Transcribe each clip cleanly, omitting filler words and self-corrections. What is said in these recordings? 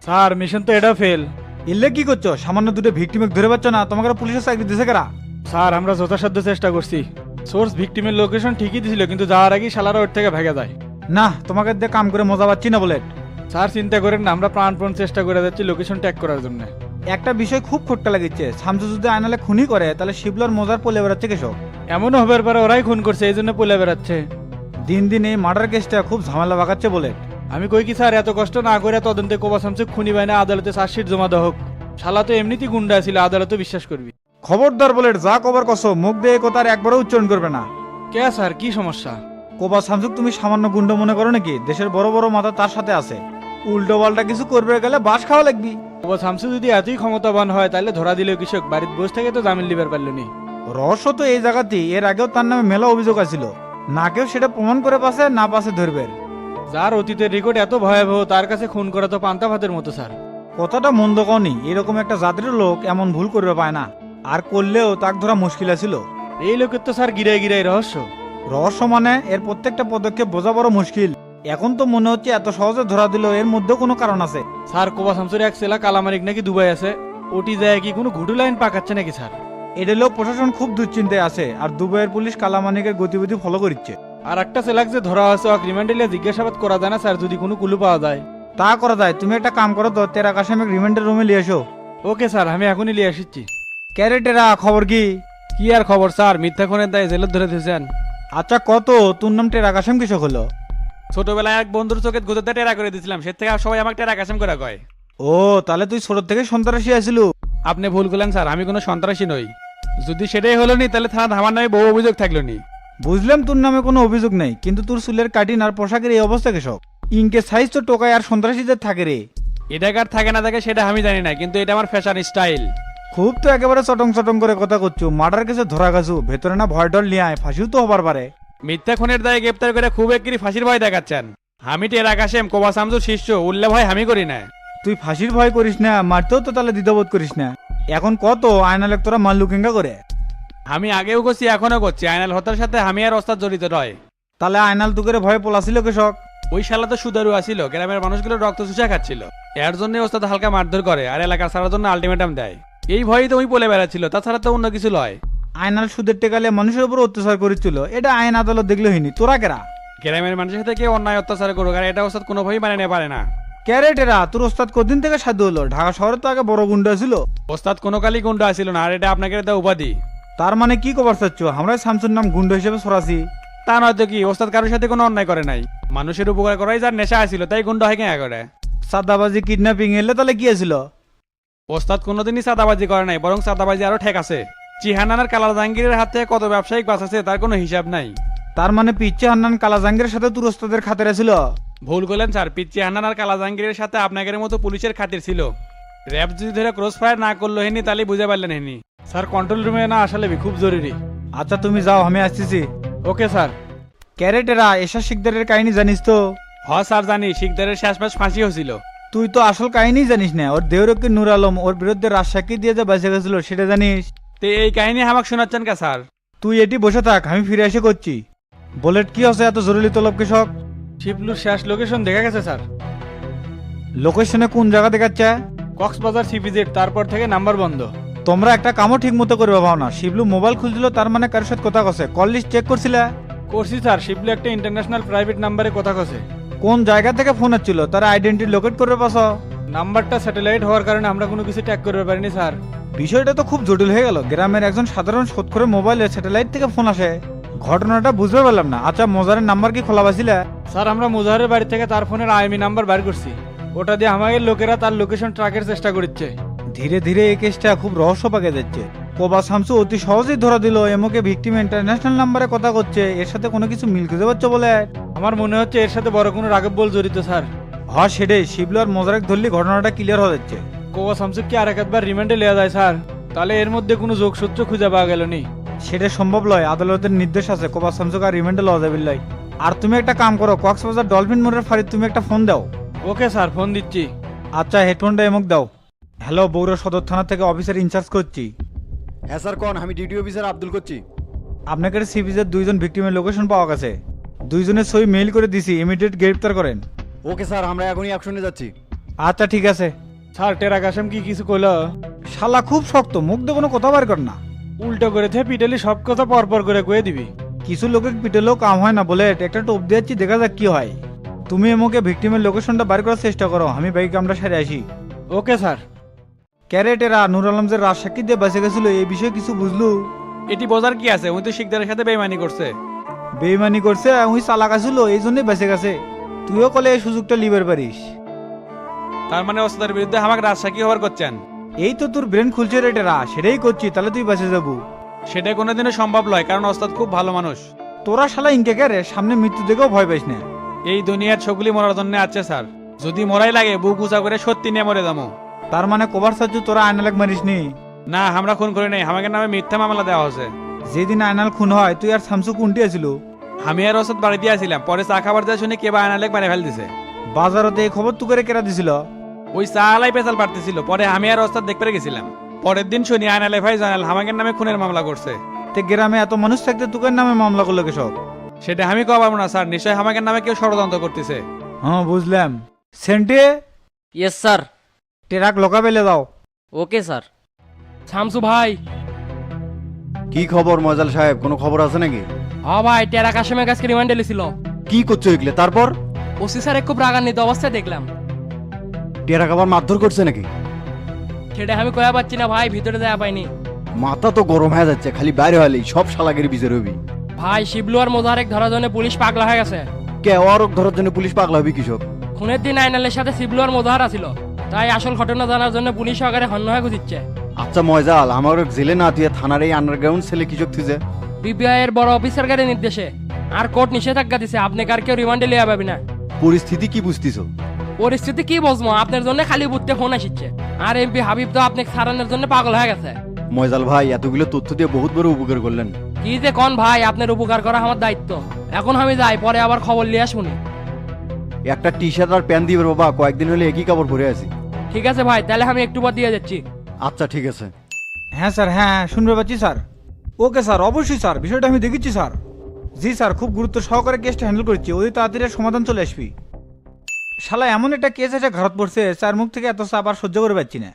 Sir mission তো এটা fail. এলে কি করছো? সামান্য দুটো ভিক্টিমে ধরে পাচ্ছ না? তোমাকে পুলিশের চাকরি দিছে কারা? স্যার আমরা যথাসাধ্য চেষ্টা করছি। সোর্স ভিকটিমের লোকেশন ঠিকই দিছিল, কিন্তু যাওয়ার আগেই শালারা ওর থেকে ভেগে যায়। না, তোমাকে দিয়ে কাম করে মজা পাচ্ছি না বলে। স্যার চিন্তা করেন না, আমরা প্রাণপণ চেষ্টা করে যাচ্ছি লোকেশন ট্যাগ করার জন্য। একটা বিষয় খুব খোট্টা লাগিচ্ছে, শামসু যদি আয়নালে খুনি করে তাহলে শিবলার মজার পলে বেড়াচ্ছে কেসব। এমনও হবার পরে ওরাই খুন করছে, এই জন্য পলে বেড়াচ্ছে। দিন দিন এই মার্ডার কেসটা খুব ঝামেলা বাগাচ্ছে বলে। আমি কই কি স্যার, এত কষ্ট না করে তদন্তে কোবা শামসুক খুনি বাইনা আদালতে চার্জশিট জমা দেওয়া হোক। শালা তো এমনিতেই গুন্ডা ছিল, আদালতে বিশ্বাস করবি। খবরদার বলে, যা কবার কসো মুখ দিয়ে কথা আর একবারও উচ্চারণ করবে না। কে স্যার, কি সমস্যা? কোবা শামসুক তুমি সামান্য গুন্ড মনে করো নাকি? দেশের বড় বড় মাথা তার সাথে আছে, উল্টো পাল্টা কিছু করবে গেলে বাস খাওয়া লাগবি। কোবা শামসু যদি এতই ক্ষমতাবান হয় তাহলে ধরা দিলেও কৃষক বাড়িতে বসে থেকে তো জামিন লিবার পারল নি। রহস্য তো এই জায়গাতেই, এর আগেও তার নামে মেলা অভিযোগ আছিল, না কেউ সেটা প্রমাণ করে পাশে না পাশে ধরবে। যার অতীতের রেকর্ড এত ভয়াবহ, তার কাছে খুন করা তো পান্তা ভাতের মতো স্যার। কথাটা মন্দ কওনি, এরকম একটা জাতির লোক এমন ভুল করবে পায় না, আর করলেও তাক ধরা মুশকিল আছিল। এই লোকের তো স্যার গিরাই গিরাই রহস্য। রহস্য মানে এর প্রত্যেকটা পদক্ষেপ বোঝা বড় মুশকিল। এখন তো মনে হচ্ছে এত সহজে ধরা দিল, এর মধ্যে কোনো কারণ আছে। স্যার কোবা শামসুর এক সেলা কালামানিক নাকি দুবাই আছে, ওটি যায় কি কোনো ঘুটু লাইন পাকাচ্ছে নাকি স্যার? এটা লোক প্রশাসন খুব দুশ্চিন্তায় আছে, আর দুবাইয়ের পুলিশ কালামানিকের গতিবিধি ফলো করছে। আর একটা সেলাক যে ধরা আছে ওকে রিমান্ডে নিয়ে জিজ্ঞাসাবাদ করা যায় না স্যার, যদি কোনো কুলু পাওয়া যায়? তা করা যায়, তুমি একটা কাম করো তো, তেরা কাশেমে রিমান্ডের রুমে নিয়ে এসো। ওকে স্যার, আমি এখনই নিয়ে আসছি। ক্যারেটেরা খবর কি? কি আর খবর স্যার, মিথ্যা খুনের দায়ে জেলে ধরে দিয়েছেন। আচ্ছা কত, তোর নাম টেরা কাশেম কিসব হলো? ছোটবেলায় এক বন্ধুর চোখে গুঁতোতে টেরা করে দিয়েছিলাম, সে থেকে সবাই আমাকে টেরা কাশেম করে কয়। ও, তাহলে তুই ছোট থেকে সন্ত্রাসী আছিল? আপনি ভুল করলেন স্যার, আমি কোনো সন্ত্রাসী নই। যদি সেটাই হলো নি তাহলে থানা আমার নামে বহু অভিযোগ থাকলো নি। বুঝলাম তোর নামে কোনো অভিযোগ নেই, কিন্তু তোর চুলের কাটিন আর পোশাকের এই অবস্থা কেসব? ইনকে সাইজ তো টোকায় আর সন্ত্রাসীদের থাকে রে। এটা কার থাকে না থাকে সেটা আমি জানি না, কিন্তু এটা আমার ফ্যাশন স্টাইল। খুব তো একেবারে চটং চটং করে কথা করছো, মার্ডার কেসে ধরা গেছু, ভেতরে না ভয় ডর লিয়ে আয়, ফাঁসিও তো হবার পারে। মিথ্যা খুনের দায়ে গ্রেপ্তার করে খুব একই ফাঁসির ভয় দেখাচ্ছেন। আমি টেরা কাশেম কোবা শামসুর শিষ্য, উল্লে ভয় আমি করি না। তুই ফাঁসির ভয় করিস না, মারতেও তো তাহলে দ্বিধাবোধ করিস না। এখন কত আয়নালেক তোরা মাল্লু কেঙ্গা করে? আমি আগেও করছি এখনো করছি, আয়নাল হত্যার সাথে আমি আর ওস্তাদ জড়িত নয়। তাহলে আয়নাল তুকের ভয়ে পোলাছিল কেশক? ওই শালা তো সুদারু আসিল, গ্রামের মানুষগুলো রক্ত চুষা খাচ্ছিল, এর জন্য ওস্তাদ হালকা মারধর করে আর এলাকা ছাড়ার জন্য আলটিমেটাম দেয়। এই ভয়ই তো ওই বলে বেড়াচ্ছিল, তাছাড়া তো অন্য কিছু লয়। আয়নাল সুদের টেকালে মানুষের উপর অত্যাচার করেছিল, এটা আইন আদালত দেখলে হয়নি, তোরা কেরা? গ্রামের মানুষের সাথে কেউ অন্যায় অত্যাচার করুক, আর এটা ওস্তাদ কোনোভাবেই মানে নিতে পারে না। ক্যারেটেরা তোর ওস্তাদ কদিন থেকে সাধ্য হলো? ঢাকা শহরে তো আগে বড় গুন্ডা ছিল। ওস্তাদ কোনো কালই গুন্ডা আসিল না, আর এটা আপনাকে দেওয়া উপাধি। তার মানে কি কবার চাচ্ছ? আমরা শামসুর নাম গুন্ডা হিসেবে সরাসি? তা নয়তো কি, ওস্তাদ কারোর সাথে কোনো অন্যায় করে নাই, মানুষের উপকার করাই যার নেশা আসিল, তাই গুন্ডা হয় কেন করে? সাদাবাজি কিডন্যাপিং এলে তাহলে কি আছিল? ওস্তাদ কোনোদিনই চাঁদাবাজি করে নাই, বরং চাঁদাবাজি আরো ঠেক আছে। চিহানানার কালা জাহাঙ্গীরের হাত থেকে কত ব্যবসায়িক বাঁচাছে তার কোনো হিসাব নাই। তার মানে পিচ্ছে হান্নান কালাজাঙ্গের সাথে তোর ওস্তাদের খাতিরে ছিল? ভুল করলেন স্যার, পিচ্চি হান্নান আর কালা জাহাঙ্গীরের সাথে আপনাদের মতো পুলিশের খাতির ছিল। র্যাব যদি ধরে ক্রস ফায়ার না করলো হেনি তাহলে বুঝে পারলেন হেনি। স্যার কন্ট্রোল রুমে না আসলে খুব জরুরি। আচ্ছা তুমি যাও, আমি আসতেছি। ওকে স্যার। ক্যারেটেরা এসা শিকদারের কাহিনী জানিস তো? হ স্যার জানি, শিকদারের শেষ ম্যাচ ফাঁসি হয়েছিল। তুই তো আসল কাহিনী জানিস না, ওর দেহরক্ষী নূর আলম ওর বিরুদ্ধে রাজসাক্ষী দিয়ে যে বেঁচে গেছিল সেটা জানিস? তো এই কাহিনী আমাকে শোনাচ্ছেন কে স্যার? তুই এটি বসে থাক, আমি ফিরে এসে করছি। বুলেট কি আছে এত জরুরি তলব কৃষক? শিবলুর শেষ লোকেশন দেখা গেছে স্যার। লোকেশনে কোন জায়গা দেখাচ্ছে? কক্সবাজার সিপিজেড, তারপর থেকে নাম্বার বন্ধ। তোমরা একটা কামও ঠিক মতো করবে পাও না। শিবলু মোবাইল খুলছিল, তার মানে কারোর সাথে কথা কছে? কল লিস্ট চেক করছিলে? করছি স্যার, শিবলু একটা ইন্টারন্যাশনাল প্রাইভেট নাম্বারে কথা কছে। কোন জায়গা থেকে ফোন হচ্ছিল তার আইডেন্টি লোকেট করবে পাস? নাম্বারটা স্যাটেলাইট হওয়ার কারণে আমরা কোনো কিছু ট্যাগ করতে পারিনি স্যার। বিষয়টা তো খুব জটিল হয়ে গেল, গ্রামের একজন সাধারণ শোধখোরের মোবাইলে স্যাটেলাইট থেকে ফোন আসে, ঘটনাটা বুঝতে পারলাম না। আচ্ছা মজারের নাম্বার কি খোলা পাইছিলে? স্যার আমরা মুজাহারের বাড়ি থেকে তার ফোনের আইএমই নাম্বার বের করছি, ওটা দিয়ে আমাদের লোকেরা তার লোকেশন ট্র্যাকের চেষ্টা করছে। ধীরে ধীরে এই কেসটা খুব রহস্য পাকে যাচ্ছে। কোবা শামসু অতি সহজেই ধরা দিল, এমকে ভিকটিম ইন্টারন্যাশনাল নাম্বারে কথা করছে, এর সাথে কোনো কিছু মিল খুঁজে পাচ্ছ বলে? আমার মনে হচ্ছে এর সাথে বড় কোনো রাগব বল জড়িত স্যার। হ্যাঁ সেটাই, শিবলু আর মোজারেক ধরলি ঘটনাটা ক্লিয়ার হয়ে যাচ্ছে। কোবা শামসুককে আর একবার রিমান্ডে নেওয়া যায় স্যার, তাহলে এর মধ্যে কোনো যোগসূত্র খুঁজে পাওয়া গেল নি। সেটা সম্ভব নয়, আদালতের নির্দেশ আছে কোবা শামসুক আর রিমান্ডে লওয়া যাবে লাই। আর তুমি একটা কাম করো, কক্সবাজার ডলফিন মোড়ের ফাঁড়ি তুমি একটা ফোন দাও। ওকে স্যার, ফোন দিচ্ছি। আচ্ছা হেডফোনটা এমক দাও। হ্যালো, বগুড়া সদর থানা থেকে অফিসার ইনচার্জ করছি। হ্যাঁ স্যার কোন, আমি ডিউটি অফিসার আব্দুল করছি। আপনাকে সিপিজের দুইজন ভিকটিমের লোকেশন পাওয়া গেছে, দুইজনের সই মেইল করে দিছি, ইমিডিয়েট গ্রেপ্তার করেন। ওকে স্যার, আমরা এখনই অ্যাকশনে যাচ্ছি। আচ্ছা ঠিক আছে। স্যার টেরা কাশেম কি কিছু কইলো? শালা খুব শক্ত, মুখ দিয়ে কোনো কথা বার কর না। উল্টো করে থে পিটালি সব কথা পরপর করে কয়ে দিবি। কিছু লোকে পিটেলেও কাম হয় না বলে একটা টোপ দিয়েছি, দেখা যাক কি হয়। তুমি এমকে ভিকটিমের লোকেশনটা বার করার চেষ্টা করো, আমি বাইক আমরা সারে আসি। Okay sir. ক্যারেটেরা নুর আলম যে রাজ সাক্ষী দিয়ে বেঁচে গেছিল এই বিষয়ে কিছু বুঝলু? এটি বোঝার কি আছে, উনি তো শিকদারের সাথে বেইমানি করছে। বেইমানি করছে, ওই চালাক আছিল এই জন্যই বেঁচে গেছে। তুইও কলে এই সুযোগটা লিবার পারিস। তার মানে ওস্তাদের বিরুদ্ধে আমাকে রাজসাক্ষী হওয়ার করছেন? এই তো তোর ব্রেন খুলছে রে টেরা, সেটাই করছি, তাহলে তুই বেঁচে যাবো। সেটা কোনোদিনও সম্ভব নয়, কারণ ওস্তাদ খুব ভালো মানুষ। তোরা শালা ইনকে কে রে, সামনে মৃত্যু দেখেও ভয় পাইস না। এই দুনিয়ার ছগুলি মরার জন্য আছে স্যার, যদি মরাই লাগে বুক উঁচা করে সত্যি নিয়ে মরে যাবো। তার মানে কভার সাজু তোরা আয়নালাক মারিস নি? না, আমরা খুন করি নাই, আমাকে নামে মিথ্যা মামলা দেওয়া হয়েছে। যেদিন আয়নাল খুন হয় তুই আর শামসু কোনটি আছিল? আমি আর ওস্তাদ বাড়ি দিয়ে আসছিলাম, পরে চা খাবার দেওয়া শুনে কে বা আনালেক মারে ফেল দিছে। বাজারতে এই খবর তু করে কেরা দিছিল? ওই চা আলাই পেশাল পারতেছিল, পরে আমি আর ওস্তাদ দেখতে গেছিলাম। পরের দিন শুনি আনালে ভাই জানাল হামাকের নামে খুনের মামলা করছে। তে গ্রামে এত মানুষ থাকতে তুকের নামে মামলা করলো কেসব? সেটা আমি কব পারবো না স্যার, নিশ্চয়ই হামাকের নামে কেউ ষড়যন্ত্র করতেছে। হ্যাঁ বুঝলাম। সেন্টে ইয়েস স্যার। টেরাক লোকা পেলে দাও। Okay sir. শামসু ভাই। কি খবর মজাল সাহেব, কোনো খবর আছে নাকি? হ্যাঁ ভাই, টেরা কাশেমের কাছে রিমান্ডে লিছিল। কি করছো এগুলো? তারপর ওসি স্যার খুব রাগান্বিত অবস্থায় দেখলাম। টেরা খাবার মারধর করছে নাকি? সেটা আমি কয়া পাচ্ছি না ভাই, ভিতরে দেয়া পাইনি। মাথা তো গরম হয়ে যাচ্ছে, খালি বাইরে হলেই সব শালাগের বিচার হবি। ভাই শিবলু আর মোজারেক ধরার জন্য পুলিশ পাগলা হয়ে গেছে। কে ওরক ধরার জন্য পুলিশ পাগলা হবি কৃষক? খুনের দিন আইনালের সাথে শিবলু আর মোজাহার আছিল, তাই আসল ঘটনা জানার জন্য পুলিশ সহকারে হন্য হয়ে খুঁজিচ্ছে। আচ্ছা ময়জাল, আমার জেলে না দিয়ে থানার এই আন্ডারগ্রাউন্ড ছেলে কৃষক থিজে? বিবিআই এর বড় অফিসার গাড়ি নির্দেশে আর কোর্ট নিষেধাজ্ঞা দিছে, আপনি কার কেউ রিমান্ডে লিয়া পাবি না। পরিস্থিতি কি বুঝতিস? পরিস্থিতি কি বুঝবো, আপনার জন্য খালি বুঝতে ফোন আসছে। আর এমপি হাবিব তো আপনাকে সারানোর জন্য পাগল হয়ে গেছে। ময়জাল ভাই এতগুলো তথ্য দিয়ে বহুত বড় উপকার করলেন। কি যে কোন ভাই, আপনার উপকার করা আমার দায়িত্ব। এখন আমি যাই, পরে আবার খবর লিয়ে শুনি। একটা টি শার্ট আর প্যান্ট দিবে বাবা, কয়েকদিন হলে একই কাপড় পরে আছি। ঠিক আছে ভাই, তাহলে আমি একটু পর দিয়ে যাচ্ছি। আচ্ছা ঠিক আছে। হ্যাঁ স্যার, হ্যাঁ শুনবে পাচ্ছি স্যার। ওকে স্যার, অবশ্যই স্যার, বিষয়টা আমি দেখেছি স্যার। জি স্যার, খুব গুরুত্ব সহকারে কেসটা হ্যান্ডেল করছি, ওই তাড়াতাড়ি সমাধান চলে আসবি। শালা এমন একটা কেস আছে ঘরত পড়ছে, স্যার মুখ থেকে এত চাপ আর সহ্য করে পাচ্ছি না।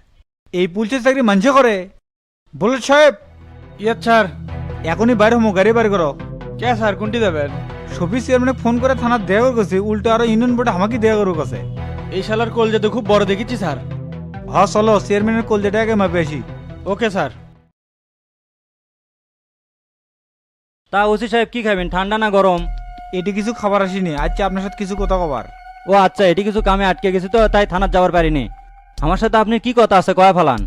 এই পুলিশের চাকরি মানছে করে? বুলেট সাহেব। Yes sir. এখনই বাইরে হমো, গাড়ি বাইরে করো। কে স্যার, কোনটি যাবেন? শফিস চেয়ারম্যানে ফোন করে থানার দেয়া করছে, উল্টো আরো ইউনিয়ন বোর্ডে আমাকে দেয়া করো কাছে। এই শালার কলজে তো খুব বড় দেখেছি স্যার। হ্যাঁ চলো, চেয়ারম্যানের কলজেটা আগে মাপে আসি। Okay sir. তা ওসি সাহেব কি খাবেন, ঠান্ডা না গরম? এটি কিছু খাবার আসিনি, আজকে আপনার সাথে কিছু কথা কবার। ও আচ্ছা, এটি কিছু কামে আটকে গেছে তো তাই থানার যাওয়ার পারিনি। আমার সাথে আপনি কি কথা আছে কয়া ফালান?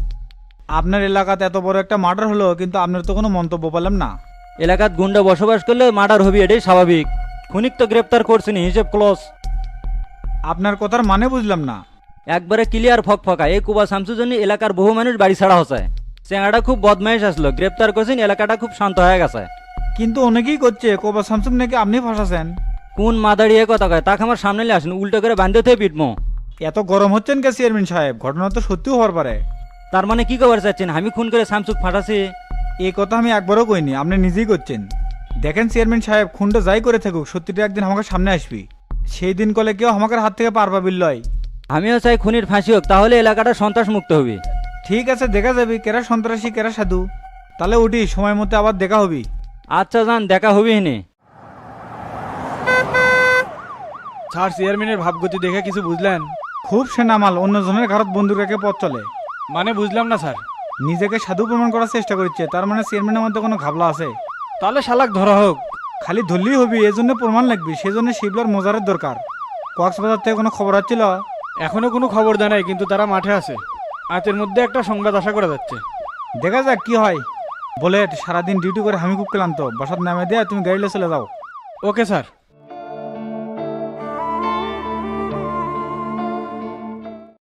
আপনার এলাকাতে এত বড় একটা মার্ডার হলো, কিন্তু আপনার তো কোনো মন্তব্য পেলাম না। এলাকাত গুন্ডা বসবাস করলে মার্ডার হবি, এটাই স্বাভাবিক। খুনিক তো গ্রেপ্তার করছিনি, হিসেব ক্লোজ। আপনার কথার মানে বুঝলাম না। একবারে ক্লিয়ার ফকফকা, এই কুবা শামসুর জন্য এলাকার বহু মানুষ বাড়ি ছাড়া হচ্ছে। চেঙ্গাটা খুব বদমাইশ আসলো, গ্রেপ্তার করছেন, এলাকাটা খুব শান্ত হয়ে গেছে। কিন্তু অনেকেই করছে কোবা স্যামসুং নাকি আপনি ফাঁসাছেন। কোন মাদারি এ কথা কয়, তাকে আমার সামনে নিয়ে আসেন, উল্টো করে বান্ধে থেকে পিটমো। এত গরম হচ্ছেন কে চেয়ারম্যান সাহেব? ঘটনা তো সত্যিও হওয়ার পারে। তার মানে কি খবর চাচ্ছেন, আমি খুন করে শামসুক ফাটাছি? এই কথা আমি একবারও কইনি, আপনি নিজেই করছেন। দেখেন চেয়ারম্যান সাহেব, খুনটা যাই করে থাকুক, সত্যিটা একদিন আমাকে সামনে আসবি। সেই দিন কলে কেউ আমাকে হাত থেকে পার পাবিল লয়। আমিও চাই খুনির ফাঁসি হোক, তাহলে এলাকাটা সন্ত্রাস মুক্ত হবে। ঠিক আছে, দেখা যাবে কেরা সন্ত্রাসী কেরা সাধু। তাহলে উঠি, সময় মতো আবার দেখা হবি। আচ্ছা যান, দেখা হবে হিনে। স্যার চেয়ারম্যানের ভাবগতি দেখে কিছু বুঝলেন? খুব সেনামাল, অন্যজনের ঘরত বন্দুক রেখে পথ চলে। মানে বুঝলাম না স্যার। নিজেকে সাধু প্রমাণ করার চেষ্টা করছে, তার মানে চেয়ারম্যানের মধ্যে কোনো ঘাবলা আছে। তাহলে শালাক ধরা হোক। খালি ধরলেই হবি, এজন্য প্রমাণ লাগবে, সেজন্য শিবলার মোজারের দরকার। কক্সবাজার থেকে কোনো খবর আসছিল? এখনো কোনো খবর দেয় নাই, কিন্তু তারা মাঠে আছে। আজের মধ্যে একটা সংবাদ আশা করা যাচ্ছে। দেখা যাক কি হয়। বলে সারাদিন ডিউটি করে আমি খুব ক্লান্ত, বাসার নামে দেয়া তুমি গাড়িলে চলে যাও। Okay sir.